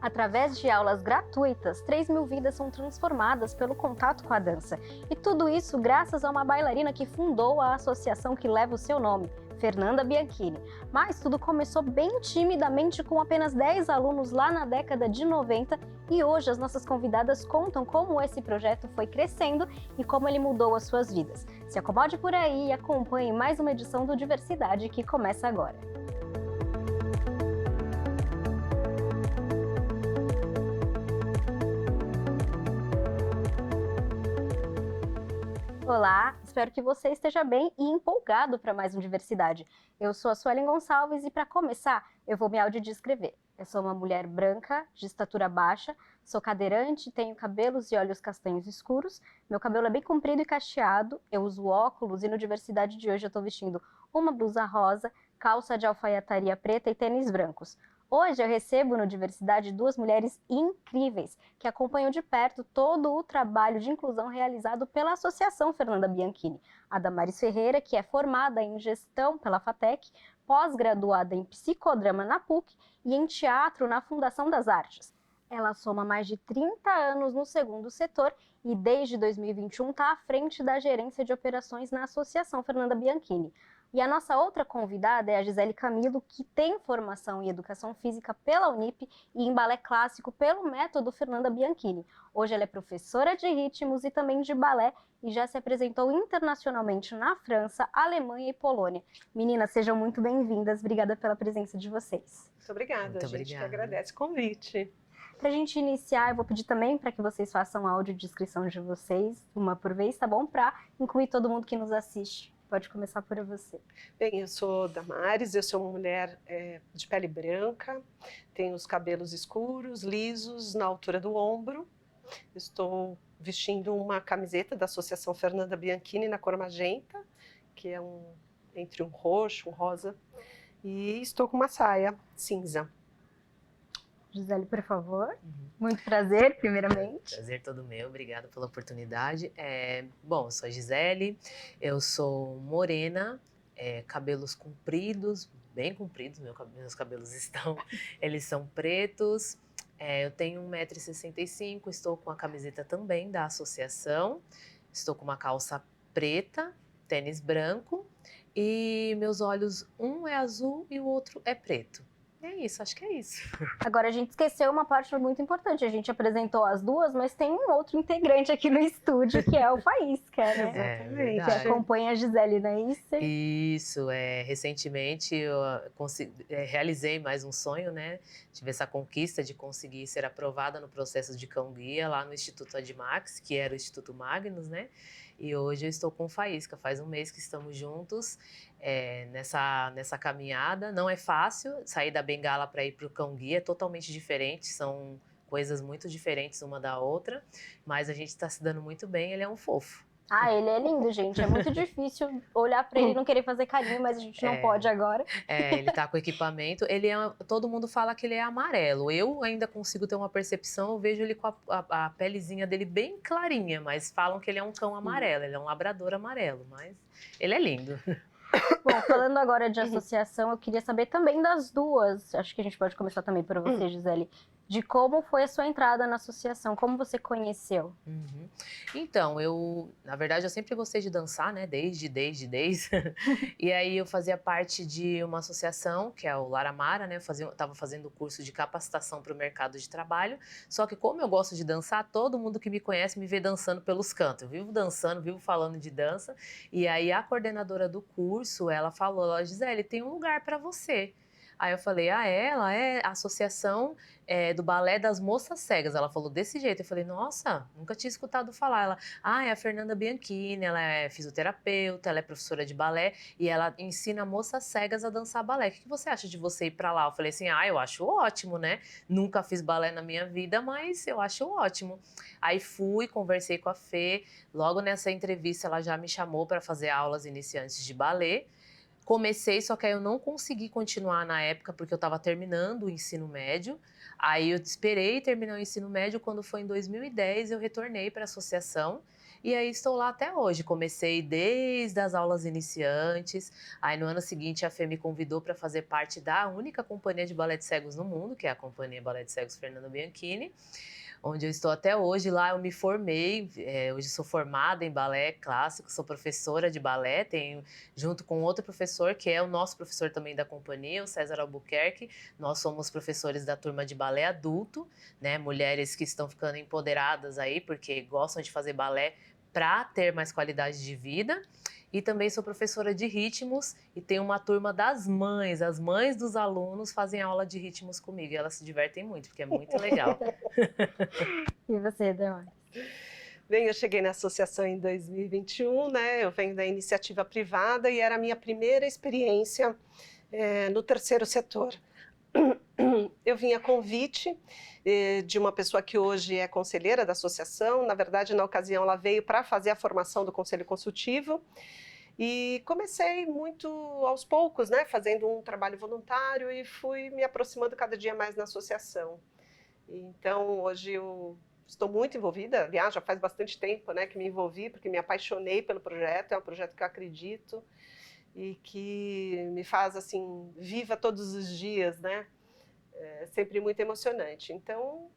Através de aulas gratuitas, 3.000 vidas são transformadas pelo contato com a dança. E tudo isso graças a uma bailarina que fundou a associação que leva o seu nome, Fernanda Bianchini. Mas tudo começou bem timidamente com apenas 10 alunos lá na década de 90 e hoje as nossas convidadas contam como esse projeto foi crescendo e como ele mudou as suas vidas. Se acomode por aí e acompanhe mais uma edição do Diversidade que começa agora. Olá, espero que você esteja bem e empolgado para mais um Diversidade. Eu sou a Suelen Gonçalves e para começar, eu vou me audiodescrever. Eu sou uma mulher branca, de estatura baixa, sou cadeirante, tenho cabelos e olhos castanhos escuros, meu cabelo é bem comprido e cacheado, eu uso óculos e no Diversidade de hoje eu estou vestindo uma blusa rosa, calça de alfaiataria preta e tênis brancos. Hoje eu recebo no Diversidade duas mulheres incríveis que acompanham de perto todo o trabalho de inclusão realizado pela Associação Fernanda Bianchini. A Damaris Ferreira, que é formada em gestão pela FATEC, pós-graduada em psicodrama na PUC e em teatro na Fundação das Artes. Ela soma mais de 30 anos no segundo setor e desde 2021 está à frente da gerência de operações na Associação Fernanda Bianchini. E a nossa outra convidada é a Gisele Camilo, que tem formação em Educação Física pela Unip e em Balé Clássico pelo método Fernanda Bianchini. Hoje ela é professora de ritmos e também de balé e já se apresentou internacionalmente na França, Alemanha e Polônia. Meninas, sejam muito bem-vindas. Obrigada pela presença de vocês. Muito obrigada, a gente que agradece o convite. Para a gente iniciar, eu vou pedir também para que vocês façam a audiodescrição de vocês, uma por vez, tá bom? Para incluir todo mundo que nos assiste. Pode começar por você. Bem, eu sou Damaris, eu sou uma mulher de pele branca, tenho os cabelos escuros, lisos, na altura do ombro. Estou vestindo uma camiseta da Associação Fernanda Bianchini na cor magenta, que é entre um roxo, um rosa, e estou com uma saia cinza. Gisele, por favor. Muito prazer, primeiramente. Prazer todo meu, obrigada pela oportunidade. Bom, eu sou a Gisele, eu sou morena, cabelos compridos, bem compridos, meus cabelos eles são pretos, eu tenho 1,65 m, estou com a camiseta também da associação, estou com uma calça preta, tênis branco e meus olhos, um é azul e o outro é preto. É isso, acho que é isso. Agora, a gente esqueceu uma parte muito importante. A gente apresentou as duas, mas tem um outro integrante aqui no estúdio, que é o Faísca, né? Exatamente. Que acompanha a Gisele, não é isso? Isso, recentemente eu realizei mais um sonho, né? Tive essa conquista de conseguir ser aprovada no processo de cão-guia lá no Instituto Admax, que era o Instituto Magnus, né? E hoje eu estou com o Faísca, faz um mês que estamos juntos nessa caminhada. Não é fácil sair da bengala para ir para o cão-guia, é totalmente diferente, são coisas muito diferentes uma da outra, mas a gente está se dando muito bem, ele é um fofo. Ah, ele é lindo, gente. É muito difícil olhar pra ele e não querer fazer carinho, mas a gente não pode agora. Ele tá com equipamento. Todo mundo fala que ele é amarelo. Eu ainda consigo ter uma percepção, eu vejo ele com a pelezinha dele bem clarinha, mas falam que ele é um cão amarelo, ele é um labrador amarelo, mas ele é lindo. Bom, falando agora de associação, eu queria saber também das duas. Acho que a gente pode começar também por você, Gisele. De como foi a sua entrada na associação, como você conheceu? Então, na verdade, eu sempre gostei de dançar, né, desde. E aí eu fazia parte de uma associação, que é o Laramara, né, eu tava fazendo o curso de capacitação para o mercado de trabalho, só que como eu gosto de dançar, todo mundo que me conhece me vê dançando pelos cantos, eu vivo dançando, vivo falando de dança, e aí a coordenadora do curso, ela falou, Gisele, tem um lugar para você. Aí eu falei, ela é a associação do balé das moças cegas. Ela falou desse jeito. Eu falei, nossa, nunca tinha escutado falar. Ela, é a Fernanda Bianchini, ela é fisioterapeuta, ela é professora de balé e ela ensina moças cegas a dançar balé. O que você acha de você ir pra lá? Eu falei assim, eu acho ótimo, né? Nunca fiz balé na minha vida, mas eu acho ótimo. Aí fui, conversei com a Fê. Logo nessa entrevista, ela já me chamou para fazer aulas iniciantes de balé. Comecei, só que aí eu não consegui continuar na época porque eu estava terminando o ensino médio. Aí eu esperei terminar o ensino médio, quando foi em 2010 eu retornei para a associação E aí estou lá até hoje. Comecei desde as aulas iniciantes. Aí no ano seguinte a Fê me convidou para fazer parte da única companhia de balé de cegos no mundo, que é a Companhia Balé de Cegos Fernanda Bianchini, onde eu estou até hoje. Lá eu me formei, hoje sou formada em balé clássico, sou professora de balé, tenho junto com outro professor, que é o nosso professor também da companhia, o César Albuquerque. Nós somos professores da turma de balé adulto, né, mulheres que estão ficando empoderadas aí, porque gostam de fazer balé para ter mais qualidade de vida. E também sou professora de ritmos e tenho uma turma das mães. As mães dos alunos fazem aula de ritmos comigo e elas se divertem muito, porque é muito legal. E você, Damares? Bem, eu cheguei na associação em 2021, né? Eu venho da iniciativa privada e era a minha primeira experiência no terceiro setor. Eu vim a convite de uma pessoa que hoje é conselheira da associação. Na verdade, na ocasião, ela veio para fazer a formação do conselho consultivo. E comecei muito aos poucos, né, fazendo um trabalho voluntário e fui me aproximando cada dia mais na associação. Então, hoje eu estou muito envolvida, aliás, já faz bastante tempo, né, que me envolvi, porque me apaixonei pelo projeto, é um projeto que eu acredito e que me faz, assim, viva todos os dias, né, é sempre muito emocionante. Então,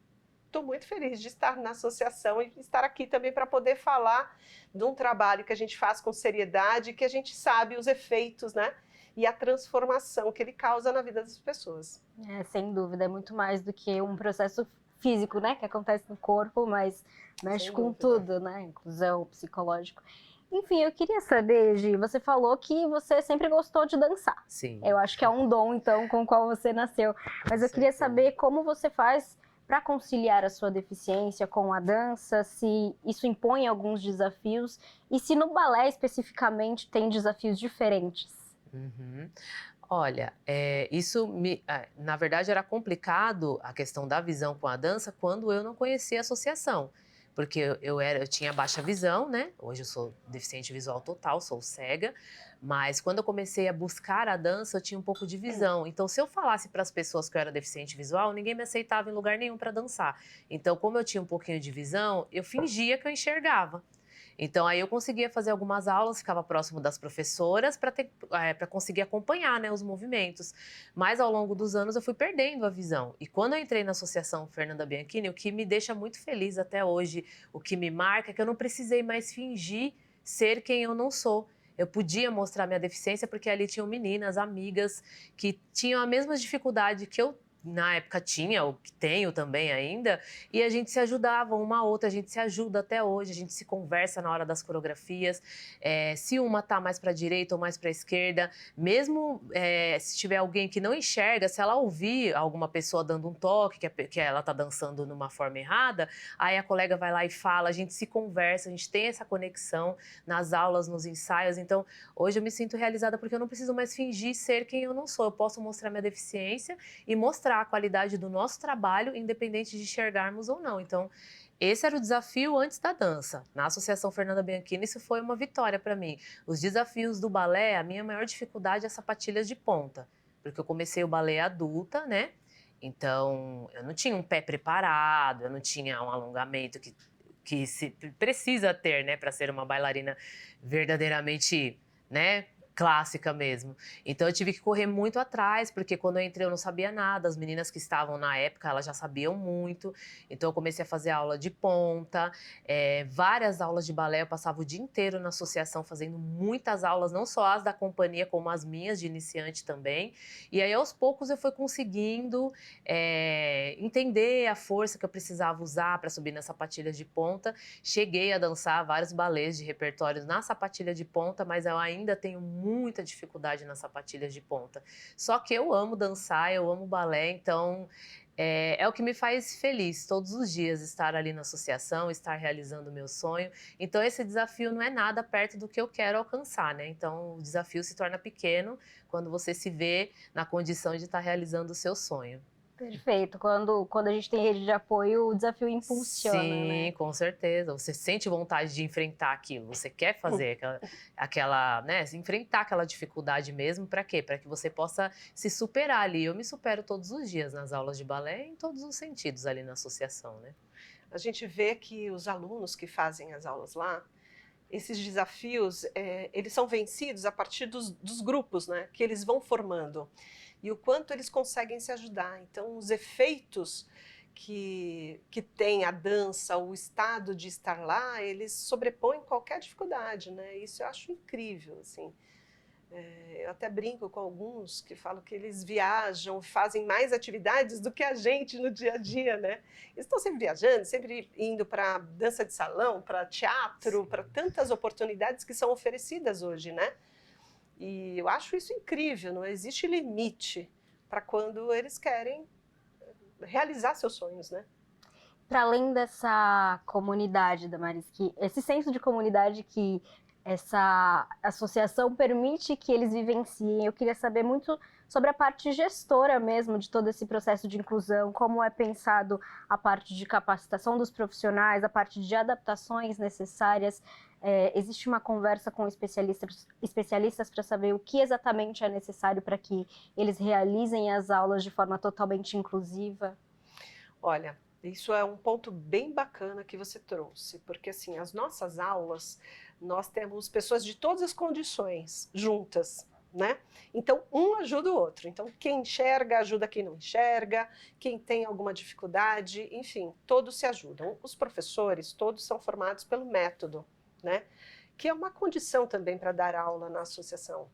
estou muito feliz de estar na associação e estar aqui também para poder falar de um trabalho que a gente faz com seriedade, que a gente sabe os efeitos, né? E a transformação que ele causa na vida das pessoas. Sem dúvida, é muito mais do que um processo físico, né? Que acontece no corpo, mas mexe Sem com dúvida. tudo, né? Inclusão, psicológico. Enfim, eu queria saber, Gi, você falou que você sempre gostou de dançar. Sim. Eu acho que é um dom, então, com o qual você nasceu. Mas eu queria saber como você faz para conciliar a sua deficiência com a dança, se isso impõe alguns desafios e se no balé especificamente tem desafios diferentes. Uhum. Olha, na verdade era complicado a questão da visão com a dança quando eu não conhecia a associação. Porque eu tinha baixa visão, né? Hoje eu sou deficiente visual total, sou cega. Mas quando eu comecei a buscar a dança, eu tinha um pouco de visão. Então, se eu falasse para as pessoas que eu era deficiente visual, ninguém me aceitava em lugar nenhum para dançar. Então, como eu tinha um pouquinho de visão, eu fingia que eu enxergava. Então, aí eu conseguia fazer algumas aulas, ficava próximo das professoras para conseguir acompanhar, né, os movimentos. Mas ao longo dos anos eu fui perdendo a visão. E quando eu entrei na Associação Fernanda Bianchini, o que me deixa muito feliz até hoje, o que me marca, é que eu não precisei mais fingir ser quem eu não sou. Eu podia mostrar minha deficiência porque ali tinham meninas, amigas, que tinham a mesma dificuldade que eu na época tinha, ou que tenho também ainda, e a gente se ajudava uma a outra, a gente se ajuda até hoje, a gente se conversa na hora das coreografias, se uma tá mais para a direita ou mais para a esquerda, mesmo se tiver alguém que não enxerga, se ela ouvir alguma pessoa dando um toque, que ela tá dançando numa forma errada, aí a colega vai lá e fala, a gente se conversa, a gente tem essa conexão nas aulas, nos ensaios. Então hoje eu me sinto realizada porque eu não preciso mais fingir ser quem eu não sou, eu posso mostrar minha deficiência e mostrar a qualidade do nosso trabalho, independente de enxergarmos ou não. Então, esse era o desafio antes da dança. Na Associação Fernanda Bianchini, isso foi uma vitória para mim. Os desafios do balé, a minha maior dificuldade é sapatilhas de ponta, porque eu comecei o balé adulta, né? Então, eu não tinha um pé preparado, eu não tinha um alongamento que se precisa ter, né, para ser uma bailarina verdadeiramente, né, clássica mesmo. Então eu tive que correr muito atrás, porque quando eu entrei eu não sabia nada, as meninas que estavam na época, elas já sabiam muito, então eu comecei a fazer aula de ponta, várias aulas de balé, eu passava o dia inteiro na associação fazendo muitas aulas, não só as da companhia, como as minhas de iniciante também, e aí aos poucos eu fui conseguindo entender a força que eu precisava usar para subir nas sapatilhas de ponta. Cheguei a dançar vários balés de repertório na sapatilha de ponta, mas eu ainda tenho muita dificuldade nas sapatilhas de ponta. Só que eu amo dançar, eu amo balé, então é o que me faz feliz todos os dias estar ali na associação, estar realizando o meu sonho. Então esse desafio não é nada perto do que eu quero alcançar, né? Então o desafio se torna pequeno quando você se vê na condição de estar realizando o seu sonho. Perfeito. Quando a gente tem rede de apoio, o desafio impulsiona, Sim, né? com certeza. Você sente vontade de enfrentar aquilo, você quer fazer aquela, né, enfrentar aquela dificuldade mesmo, para quê? Para que você possa se superar ali. Eu me supero todos os dias nas aulas de balé, em todos os sentidos ali na associação, né? a gente vê que os alunos que fazem as aulas lá, esses desafios, eles são vencidos a partir dos grupos, né, que eles vão formando. E o quanto eles conseguem se ajudar. Então, os efeitos que tem a dança, o estado de estar lá, eles sobrepõem qualquer dificuldade, né? Isso eu acho incrível, assim. Eu até brinco com alguns que falam que eles viajam, fazem mais atividades do que a gente no dia a dia, né? Eles estão sempre viajando, sempre indo para dança de salão, para teatro, para tantas oportunidades que são oferecidas hoje, né? E eu acho isso incrível, não existe limite para quando eles querem realizar seus sonhos, né? Para além dessa comunidade, Damaris, que esse senso de comunidade que essa associação permite que eles vivenciem, eu queria saber muito sobre a parte gestora mesmo de todo esse processo de inclusão, como é pensado a parte de capacitação dos profissionais, a parte de adaptações necessárias. Existe uma conversa com especialistas para saber o que exatamente é necessário para que eles realizem as aulas de forma totalmente inclusiva? Olha, isso é um ponto bem bacana que você trouxe, porque assim, as nossas aulas, nós temos pessoas de todas as condições juntas, né? Então, um ajuda o outro. Então, quem enxerga ajuda quem não enxerga, quem tem alguma dificuldade, enfim, todos se ajudam. Os professores, todos são formados pelo método, né? Que é uma condição também para dar aula na associação.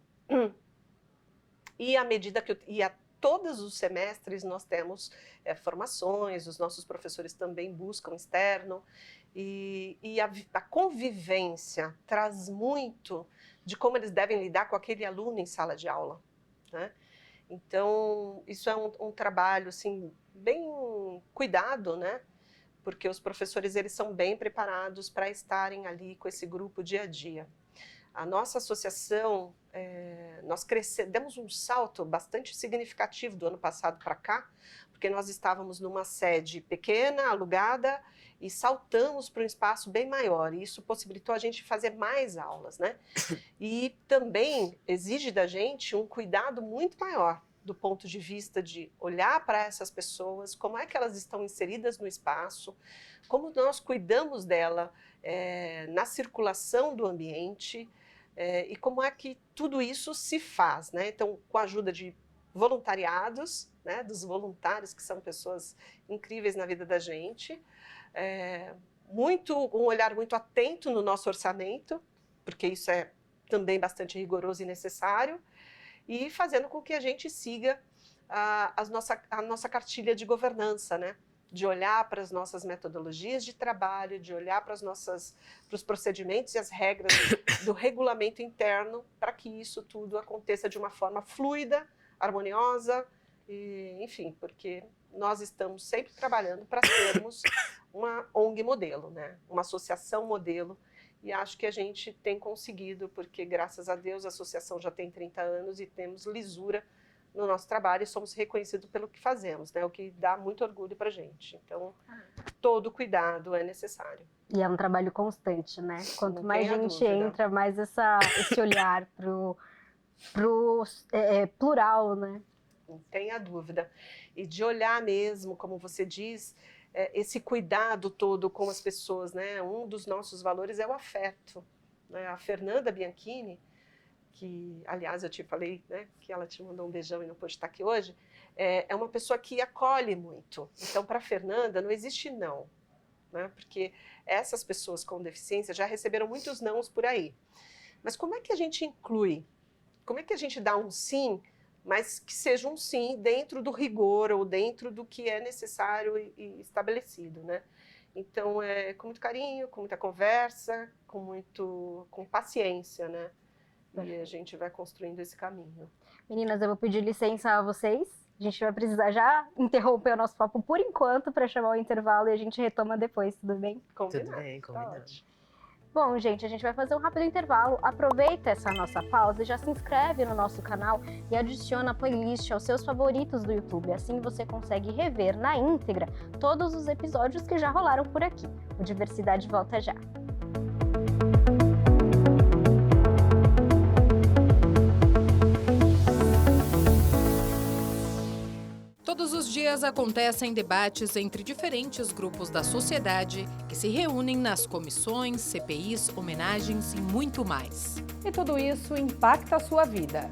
E à medida que todos os semestres nós temos formações, os nossos professores também buscam externo, e a convivência traz muito de como eles devem lidar com aquele aluno em sala de aula, né? Então, isso é um trabalho assim, bem cuidado, né? Porque os professores eles são bem preparados para estarem ali com esse grupo dia a dia. A nossa associação, nós demos um salto bastante significativo do ano passado para cá, porque nós estávamos numa sede pequena, alugada, e saltamos para um espaço bem maior, e isso possibilitou a gente fazer mais aulas, né? E também exige da gente um cuidado muito maior, do ponto de vista de olhar para essas pessoas, como é que elas estão inseridas no espaço, como nós cuidamos dela na circulação do ambiente, e como é que tudo isso se faz, né? Então, com a ajuda de voluntariados, né, dos voluntários, que são pessoas incríveis na vida da gente, um olhar muito atento no nosso orçamento, porque isso é também bastante rigoroso e necessário, e fazendo com que a gente siga a nossa cartilha de governança, né? De olhar para as nossas metodologias de trabalho, de olhar para os procedimentos e as regras do regulamento interno, para que isso tudo aconteça de uma forma fluida, harmoniosa, e, enfim, porque nós estamos sempre trabalhando para sermos uma ONG modelo, né? Uma associação modelo, e acho que a gente tem conseguido, porque graças a Deus a associação já tem 30 anos e temos lisura no nosso trabalho e somos reconhecidos pelo que fazemos, né? O que dá muito orgulho para a gente. Então, todo cuidado é necessário. E é um trabalho constante, né? Quanto mais gente dúvida. entra, mais esse olhar pro plural, né? Não tenha dúvida. E de olhar mesmo, como você diz, esse cuidado todo com as pessoas, né? Um dos nossos valores é o afeto, né? A Fernanda Bianchini, que, aliás, eu te falei, né, que ela te mandou um beijão e não pôde estar aqui hoje, é uma pessoa que acolhe muito. Então, para a Fernanda, não existe não, né? Porque essas pessoas com deficiência já receberam muitos nãos por aí. Mas como é que a gente inclui? Como é que a gente dá um sim, mas que seja um sim dentro do rigor ou dentro do que é necessário e estabelecido, né? Então, com muito carinho, com muita conversa, com paciência, né? E a gente vai construindo esse caminho. Meninas, eu vou pedir licença a vocês. A gente vai precisar já interromper o nosso papo por enquanto para chamar o intervalo e a gente retoma depois, tudo bem? Combinado. Tudo bem, combinado. Bom, gente, a gente vai fazer um rápido intervalo. Aproveita essa nossa pausa e já se inscreve no nosso canal e adiciona a playlist aos seus favoritos do YouTube. Assim você consegue rever na íntegra todos os episódios que já rolaram por aqui. O Diversidade volta já. Todos os dias acontecem debates entre diferentes grupos da sociedade que se reúnem nas comissões, CPIs, homenagens e muito mais. E tudo isso impacta a sua vida.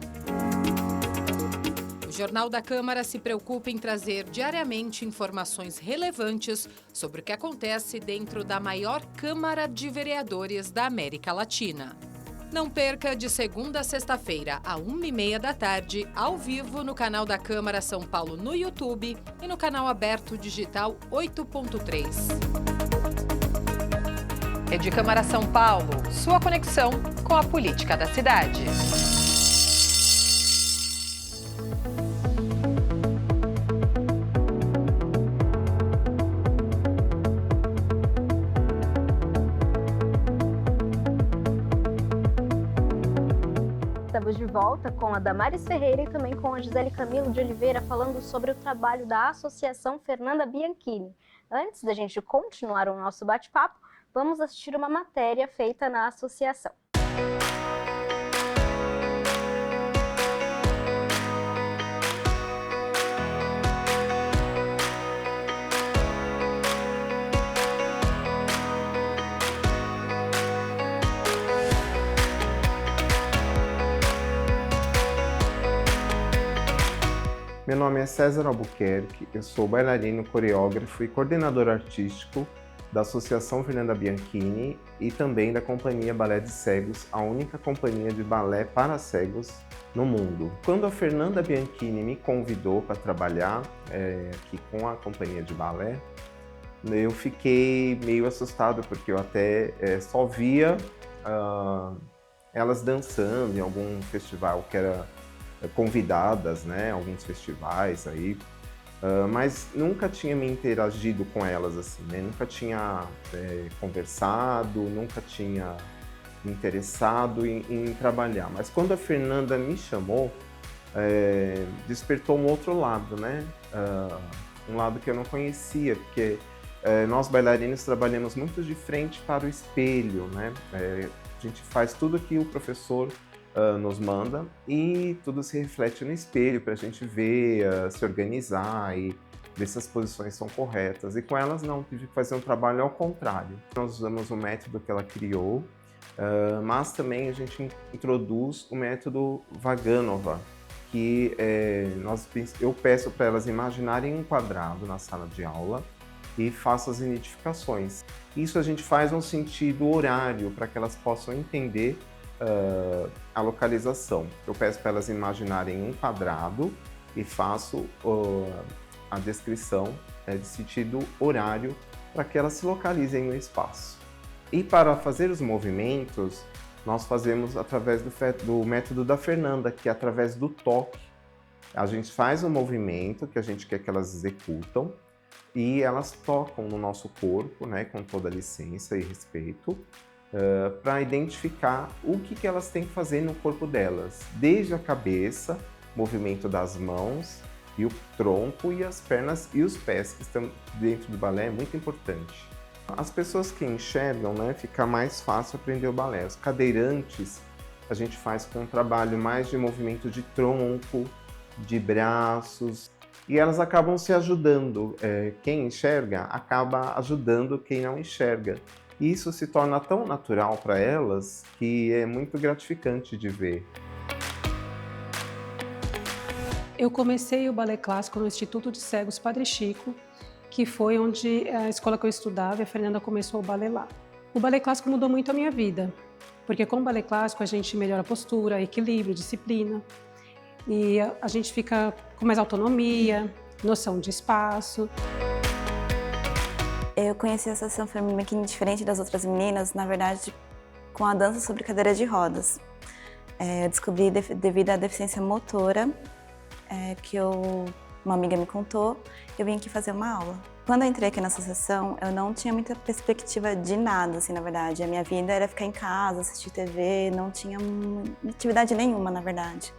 O Jornal da Câmara se preocupa em trazer diariamente informações relevantes sobre o que acontece dentro da maior Câmara de Vereadores da América Latina. Não perca de segunda a sexta-feira, à 1h30 da tarde, ao vivo no canal da Câmara São Paulo no YouTube e no canal aberto digital 8.3. Rede Câmara São Paulo, sua conexão com a política da cidade. Estamos de volta com a Damares Ferreira e também com a Gisele Camilo de Oliveira falando sobre o trabalho da Associação Fernanda Bianchini. Antes da gente continuar o nosso bate-papo, vamos assistir uma matéria feita na associação. Meu nome é César Albuquerque, eu sou bailarino, coreógrafo e coordenador artístico da Associação Fernanda Bianchini e também da Companhia Balé de Cegos, a única companhia de balé para cegos no mundo. Quando a Fernanda Bianchini me convidou para trabalhar aqui com a companhia de balé, eu fiquei meio assustado porque eu até só via elas dançando em algum festival que era convidadas, né, alguns festivais aí, mas nunca tinha me interagido com elas assim, né, nunca tinha conversado, nunca tinha me interessado em trabalhar. Mas quando a Fernanda me chamou, despertou um outro lado, né, um lado que eu não conhecia, porque nós bailarinos trabalhamos muito de frente para o espelho, né, a gente faz tudo que o professor nos manda e tudo se reflete no espelho para a gente ver, se organizar e ver se as posições são corretas. E com elas não, tive que fazer um trabalho ao contrário. Nós usamos o método que ela criou, mas também a gente introduz o método Vaganova, que eu peço para elas imaginarem um quadrado na sala de aula e faço as identificações. Isso a gente faz no sentido horário, para que elas possam entender a localização. Eu peço para elas imaginarem um quadrado e faço a descrição de sentido horário para que elas se localizem no espaço. E para fazer os movimentos, nós fazemos através do método da Fernanda, que é através do toque. A gente faz o movimento que a gente quer que elas executam e elas tocam no nosso corpo, né, com toda a licença e respeito, para identificar o que elas têm que fazer no corpo delas, desde a cabeça, movimento das mãos e o tronco e as pernas e os pés, que estão dentro do balé, é muito importante. As pessoas que enxergam, né, fica mais fácil aprender o balé. Os cadeirantes, a gente faz com um trabalho mais de movimento de tronco, de braços, e elas acabam se ajudando. Quem enxerga acaba ajudando quem não enxerga. E isso se torna tão natural para elas que é muito gratificante de ver. Eu comecei o balé clássico no Instituto de Cegos Padre Chico, que foi onde a escola que eu estudava, e a Fernanda começou o balé lá. O balé clássico mudou muito a minha vida, porque com o balé clássico a gente melhora a postura, equilíbrio, disciplina, e a gente fica com mais autonomia, noção de espaço. Eu conheci a Associação Fernanda Bianchini diferente das outras meninas, na verdade, com a dança sobre cadeira de rodas. Eu descobri devido à deficiência motora, que uma amiga me contou, eu vim aqui fazer uma aula. Quando eu entrei aqui na associação, eu não tinha muita perspectiva de nada, assim, na verdade. A minha vida era ficar em casa, assistir TV, não tinha atividade nenhuma, na verdade.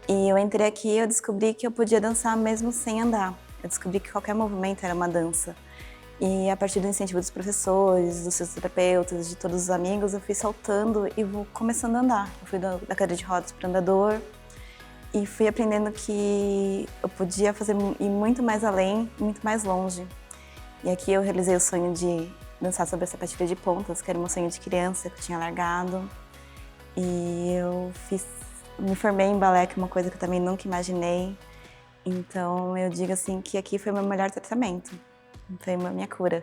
E eu entrei aqui e eu descobri que eu podia dançar mesmo sem andar. Eu descobri que qualquer movimento era uma dança. E a partir do incentivo dos professores, dos fisioterapeutas, de todos os amigos, eu fui saltando e vou começando a andar. Eu fui da cadeira de rodas para o andador. e fui aprendendo que eu podia ir muito mais além, muito mais longe. E aqui eu realizei o sonho de dançar sobre a sapatilha de pontas, que era meu sonho de criança, que eu tinha largado. E eu me formei em balé, que é uma coisa que eu também nunca imaginei. Então eu digo assim que aqui foi o meu melhor tratamento, foi a minha cura.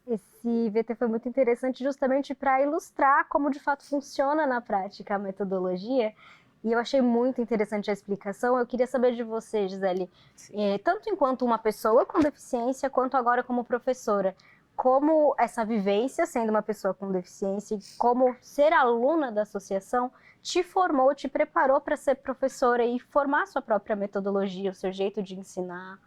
Esse VT foi muito interessante justamente para ilustrar como de fato funciona na prática a metodologia. E eu achei muito interessante a explicação. Eu queria saber de você, Gisele, tanto enquanto uma pessoa com deficiência, quanto agora como professora, como essa vivência, sendo uma pessoa com deficiência, e como ser aluna da associação, te formou, te preparou para ser professora e formar a sua própria metodologia, o seu jeito de ensinar.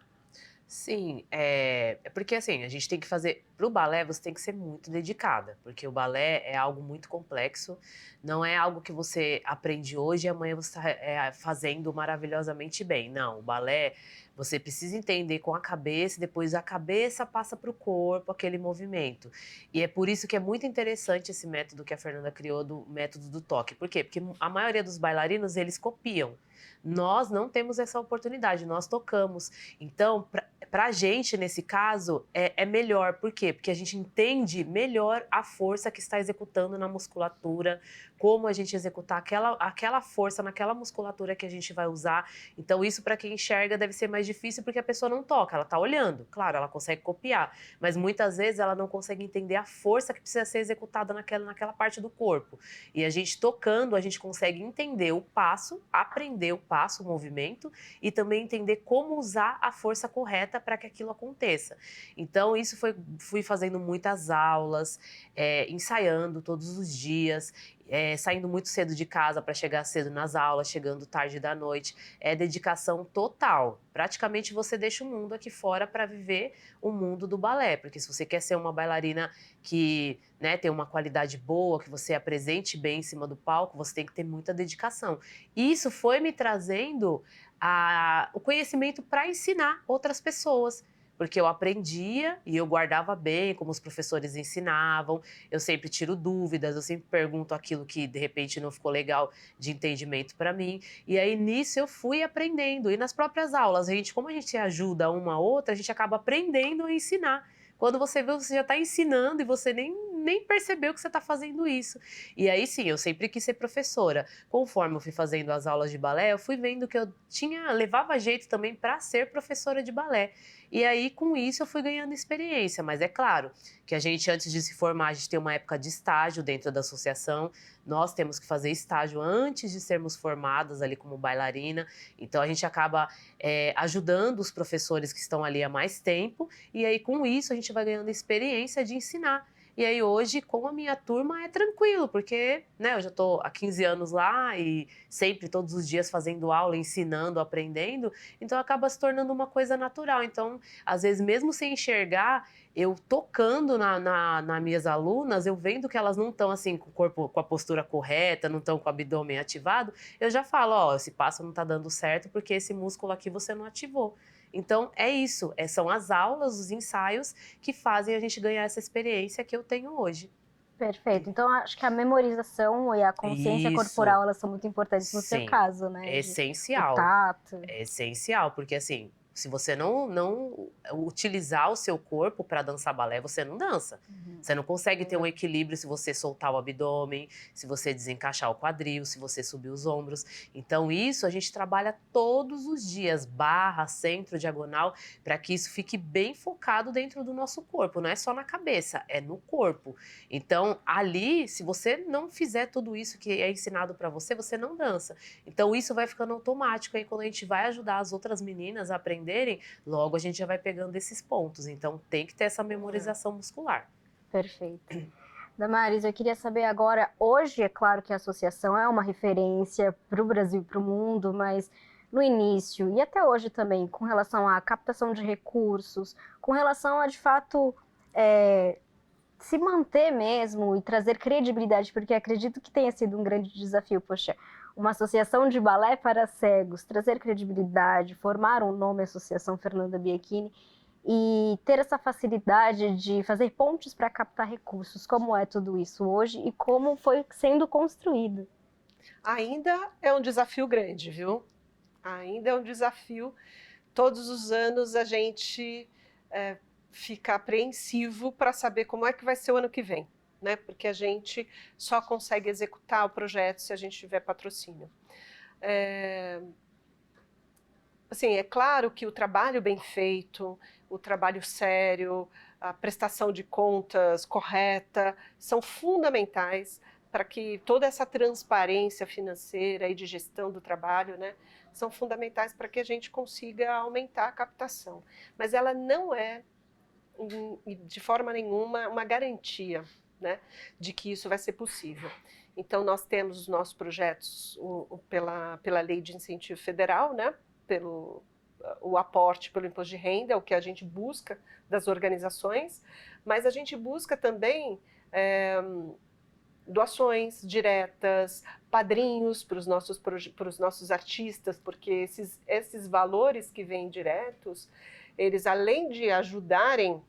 Sim, é porque assim, a gente tem que fazer, pro balé você tem que ser muito dedicada, porque o balé é algo muito complexo, não é algo que você aprende hoje e amanhã você está fazendo maravilhosamente bem, não, o balé você precisa entender com a cabeça, depois a cabeça passa para o corpo, aquele movimento. E é por isso que é muito interessante esse método que a Fernanda criou, do método do toque. Por quê? Porque a maioria dos bailarinos, eles copiam. Nós não temos essa oportunidade, nós tocamos. Então, pra gente, nesse caso, é melhor. Por quê? Porque a gente entende melhor a força que está executando na musculatura, como a gente executar aquela força naquela musculatura que a gente vai usar. Então, isso para quem enxerga deve ser mais difícil porque a pessoa não toca, ela está olhando. Claro, ela consegue copiar, mas muitas vezes ela não consegue entender a força que precisa ser executada naquela parte do corpo. E a gente tocando, a gente consegue entender o passo, aprender o passo, o movimento, e também entender como usar a força correta para que aquilo aconteça. Então, isso fui fazendo muitas aulas, ensaiando todos os dias, saindo muito cedo de casa para chegar cedo nas aulas, chegando tarde da noite. É dedicação total. Praticamente você deixa o mundo aqui fora para viver o mundo do balé, porque se você quer ser uma bailarina que, né, tem uma qualidade boa, que você apresente bem em cima do palco, você tem que ter muita dedicação. Isso foi me trazendo o conhecimento para ensinar outras pessoas. Porque eu aprendia e eu guardava bem, como os professores ensinavam, eu sempre tiro dúvidas, eu sempre pergunto aquilo que de repente não ficou legal de entendimento para mim. E aí nisso eu fui aprendendo. E nas próprias aulas, como a gente ajuda uma a outra, a gente acaba aprendendo a ensinar. Quando você vê, você já está ensinando e você nem percebeu que você está fazendo isso. E aí sim, eu sempre quis ser professora. Conforme eu fui fazendo as aulas de balé, eu fui vendo que eu levava jeito também para ser professora de balé. E aí, com isso, eu fui ganhando experiência. Mas é claro que a gente, antes de se formar, a gente tem uma época de estágio dentro da associação. Nós temos que fazer estágio antes de sermos formadas ali como bailarina. Então, a gente acaba ajudando os professores que estão ali há mais tempo. E aí, com isso, a gente vai ganhando experiência de ensinar. E aí hoje, com a minha turma, é tranquilo, porque né, eu já estou há 15 anos lá e sempre, todos os dias, fazendo aula, ensinando, aprendendo, então acaba se tornando uma coisa natural. Então, às vezes, mesmo sem enxergar, eu tocando nas minhas alunas, eu vendo que elas não estão assim com o corpo, com a postura correta, não estão com o abdômen ativado, eu já falo, ó, esse passo não está dando certo porque esse músculo aqui você não ativou. Então, é isso, são as aulas, os ensaios que fazem a gente ganhar essa experiência que eu tenho hoje. Perfeito. Então, acho que a memorização e a consciência corporal, elas são muito importantes no seu caso, né? É essencial. O tato. É essencial, porque assim, se você não utilizar o seu corpo para dançar balé, você não dança. Você não consegue ter um equilíbrio se você soltar o abdômen, se você desencaixar o quadril, se você subir os ombros. Então isso a gente trabalha todos os dias, barra, centro, diagonal, para que isso fique bem focado dentro do nosso corpo. Não é só na cabeça, é no corpo. Então ali, se você não fizer tudo isso que é ensinado para você, você não dança. Então isso vai ficando automático. Aí quando a gente vai ajudar as outras meninas a aprenderem, logo a gente já vai pegando esses pontos. Então tem que ter essa memorização muscular. Perfeito. Damaris, eu queria saber agora, hoje é claro que a associação é uma referência para o Brasil e para o mundo, mas no início e até hoje também, com relação à captação de recursos, com relação a, de fato, se manter mesmo e trazer credibilidade, porque acredito que tenha sido um grande desafio, poxa, uma associação de balé para cegos, trazer credibilidade, formar um nome, Associação Fernanda Biechini. e ter essa facilidade de fazer pontes para captar recursos. Como é tudo isso hoje e como foi sendo construído? Ainda é um desafio grande, viu? Ainda é um desafio. Todos os anos a gente fica apreensivo para saber como é que vai ser o ano que vem, né? Porque a gente só consegue executar o projeto se a gente tiver patrocínio. Assim, é claro que o trabalho bem feito, o trabalho sério, a prestação de contas correta são fundamentais para que toda essa transparência financeira e de gestão do trabalho, né, são fundamentais para que a gente consiga aumentar a captação. Mas ela não é, de forma nenhuma, uma garantia, né, de que isso vai ser possível. Então, nós temos os nossos projetos pela Lei de Incentivo Federal, né, o aporte pelo imposto de renda, é o que a gente busca das organizações, mas a gente busca também doações diretas, padrinhos para os nossos artistas, porque esses valores que vêm diretos, eles além de ajudarem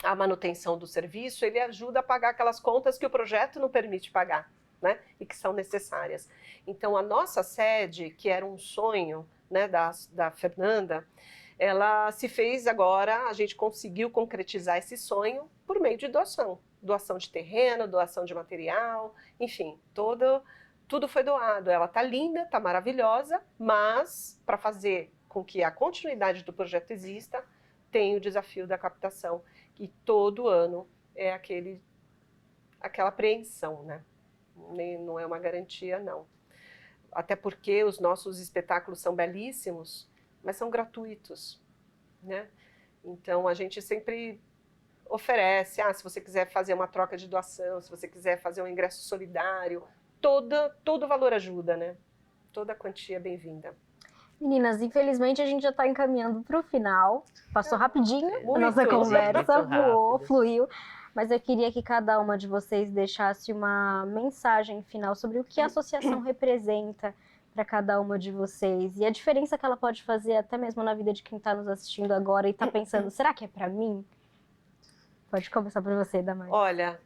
a manutenção do serviço, ele ajuda a pagar aquelas contas que o projeto não permite pagar, né? E que são necessárias. Então, a nossa sede, que era um sonho, né, da Fernanda, ela se fez agora, a gente conseguiu concretizar esse sonho por meio de doação. Doação de terreno, doação de material, enfim, tudo foi doado. Ela está linda, está maravilhosa, mas para fazer com que a continuidade do projeto exista, tem o desafio da captação, que todo ano é aquela apreensão, né? Não é uma garantia, não. Até porque os nossos espetáculos são belíssimos, mas são gratuitos, né? Então, a gente sempre oferece, se você quiser fazer uma troca de doação, se você quiser fazer um ingresso solidário, todo valor ajuda, né? Toda quantia é bem-vinda. Meninas, infelizmente a gente já está encaminhando para o final. Passou rapidinho a nossa muito conversa, voou, rápido. fluiu. Mas eu queria que cada uma de vocês deixasse uma mensagem final sobre o que a associação representa para cada uma de vocês e a diferença que ela pode fazer até mesmo na vida de quem está nos assistindo agora e está pensando, será que é para mim? Pode começar por você, Damares. Olha,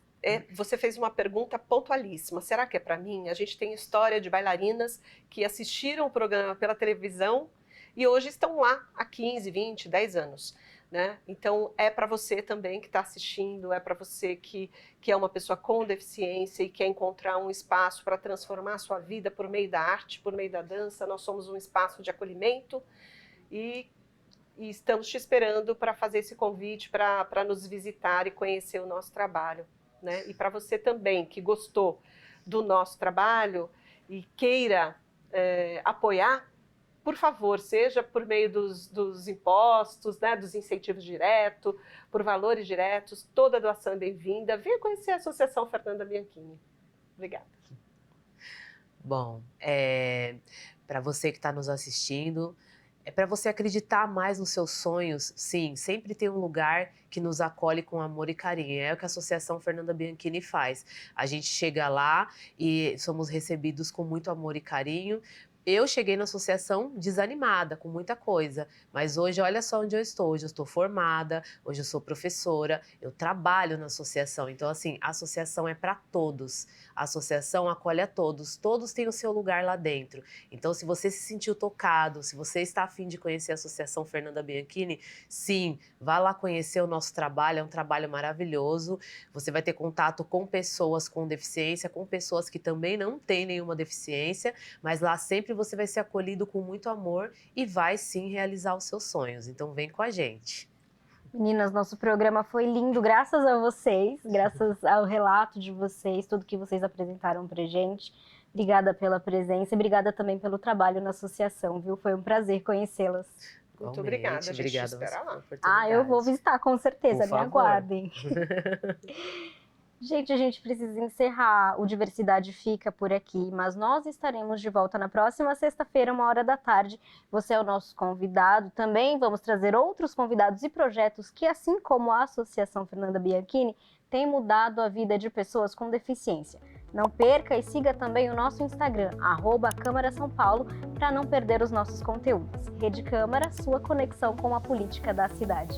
você fez uma pergunta pontualíssima. Será que é para mim? A gente tem história de bailarinas que assistiram o programa pela televisão e hoje estão lá há 15, 20, 10 anos. Né? Então, é para você também que está assistindo, é para você que é uma pessoa com deficiência e quer encontrar um espaço para transformar a sua vida por meio da arte, por meio da dança. Nós somos um espaço de acolhimento e estamos te esperando para fazer esse convite, para nos visitar e conhecer o nosso trabalho. Né? E para você também que gostou do nosso trabalho e queira apoiar, por favor, seja por meio dos impostos, né, dos incentivos diretos, por valores diretos, toda doação é bem-vinda. Venha conhecer a Associação Fernanda Bianchini. Obrigada. Bom, para você que está nos assistindo, é para você acreditar mais nos seus sonhos. Sim, sempre tem um lugar que nos acolhe com amor e carinho. É o que a Associação Fernanda Bianchini faz. A gente chega lá e somos recebidos com muito amor e carinho. Eu cheguei na associação desanimada, com muita coisa, mas hoje olha só onde eu estou. Hoje eu estou formada, hoje eu sou professora, eu trabalho na associação. Então, assim, a associação é para todos. A associação acolhe a todos, todos têm o seu lugar lá dentro. Então, se você se sentiu tocado, se você está a fim de conhecer a Associação Fernanda Bianchini, sim, vá lá conhecer o nosso trabalho, é um trabalho maravilhoso. Você vai ter contato com pessoas com deficiência, com pessoas que também não têm nenhuma deficiência, mas lá sempre você vai ser acolhido com muito amor e vai sim realizar os seus sonhos. Então vem com a gente. Meninas, nosso programa foi lindo, graças a vocês, graças ao relato de vocês, tudo que vocês apresentaram pra gente. Obrigada pela presença e obrigada também pelo trabalho na associação, viu? Foi um prazer conhecê-las. Muito obrigada, a gente Obrigada te espera lá. Eu vou visitar, com certeza, Por me favor. aguardem. Gente, a gente precisa encerrar. O Diversidade fica por aqui, mas nós estaremos de volta na próxima sexta-feira, 13h. Você é o nosso convidado. Também vamos trazer outros convidados e projetos que, assim como a Associação Fernanda Bianchini, tem mudado a vida de pessoas com deficiência. Não perca e siga também o nosso Instagram, @Câmara São Paulo, para não perder os nossos conteúdos. Rede Câmara, sua conexão com a política da cidade.